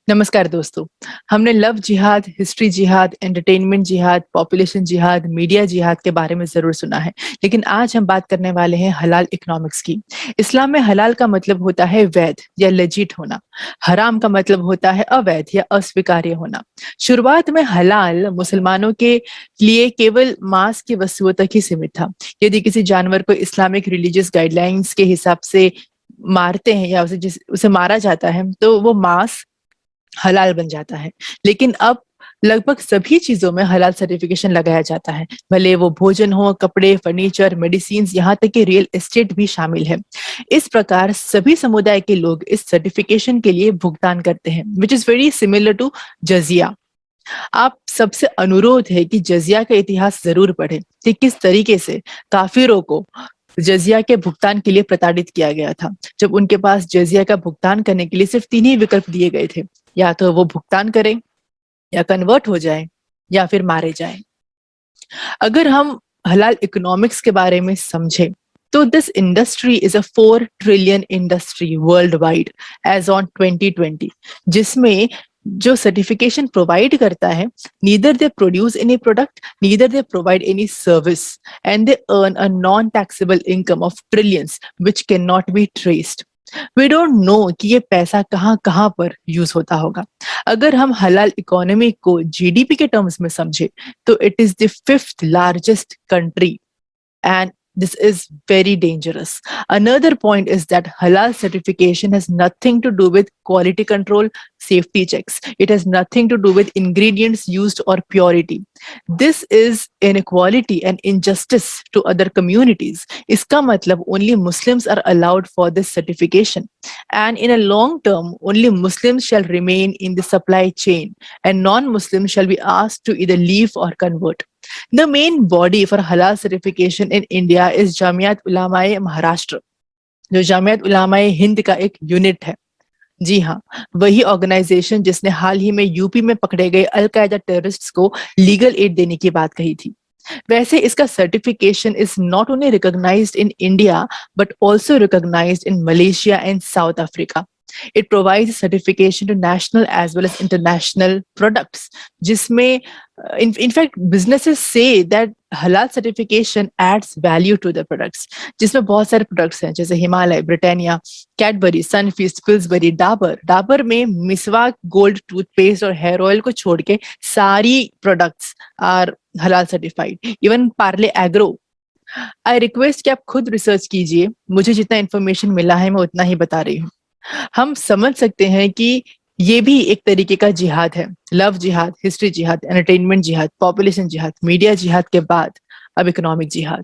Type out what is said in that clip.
नमस्कार दोस्तों। हमने लव जिहाद, हिस्ट्री जिहाद, एंटरटेनमेंट जिहाद, पॉपुलेशन जिहाद, मीडिया जिहाद के बारे में ज़रूर सुना है, लेकिन आज हम बात करने वाले हैं हलाल इकोनॉमिक्स की। इस्लाम में हलाल का मतलब होता है वैध या लेजिट होना। हराम का मतलब होता है अवैध या अस्वीकार्य होना। शुरुआत में हलाल मुसलमानों के लिए केवल मांस की वस्तुओं तक ही सीमित था। यदि किसी जानवर को इस्लामिक रिलीजियस गाइडलाइंस के हिसाब से मारते हैं या उसे मारा जाता है, तो वो मांस हलाल बन जाता है। लेकिन अब लगभग सभी चीजों में हलाल सर्टिफिकेशन लगाया जाता है, भले वो भोजन हो, कपड़े, फर्नीचर, मेडिसिन, यहाँ तक कि रियल एस्टेट भी शामिल है। इस प्रकार सभी समुदाय के लोग इस सर्टिफिकेशन के लिए भुगतान करते हैं, which is very similar to जजिया। आप सबसे अनुरोध है कि जजिया का इतिहास जरूर पढ़ें कि किस तरीके से काफिरों को जजिया के भुगतान के लिए प्रताड़ित किया गया था, जब उनके पास जजिया का भुगतान करने के लिए सिर्फ 3 ही विकल्प दिए गए थे, या तो वो भुगतान करें, या कन्वर्ट हो जाए, या फिर मारे जाए। अगर हम हलाल इकोनॉमिक्स के बारे में समझें, तो this industry is a 4 trillion industry world wide as on 2020, जिसमें जो सर्टिफिकेशन प्रोवाइड करता है, neither they produce any product, neither they provide any service, and they earn a non taxable income of trillions which can not be traced. We don't know कि ये पैसा कहाँ कहाँ पर यूज होता होगा। अगर हम हलाल इकोनॉमी को जीडीपी के टर्म्स में समझे, तो it is the 5th largest country, and this is very dangerous. Another point is that halal certification has nothing to do with quality control, safety checks. It has nothing to do with ingredients used or purity. This is inequality and injustice to other communities. Iska matlab only Muslims are allowed for this certification. And in a long term, only Muslims shall remain in the supply chain, and non-Muslims shall be asked to either leave or convert. The main body for halal certification in India is Jamiat Ulama-e Maharashtra, जो जामियत उलामा-ए हिंद का एक unit है। जी हाँ, वही organisation जिसने हाल ही में UP में पकड़े गए अल-कायदा टेररिस्ट्स को लीगल एड देने की बात कही थी। वैसे इसका certification is not only recognized in India but also recognized in Malaysia and South Africa. It provides certification to national as well as international products, जिसमें in fact businesses say that halal certification adds value to the products, जिसमें बहुत सारे products हैं जैसे Himalaya, Britannia, Cadbury, Sunfeast, Pillsbury, Dabur में मिसवाक, gold toothpaste और hair oil को छोड़ के सारी प्रोडक्ट्स आर हलाल certified, even Parle agro. I request कि आप खुद रिसर्च कीजिए, मुझे जितना इन्फॉर्मेशन मिला है मैं उतना ही बता रही हूँ। हम समझ सकते हैं कि ये भी एक तरीके का जिहाद है। लव जिहाद, हिस्ट्री जिहाद, एंटरटेनमेंट जिहाद, पॉपुलेशन जिहाद, मीडिया जिहाद के बाद अब इकोनॉमिक जिहाद।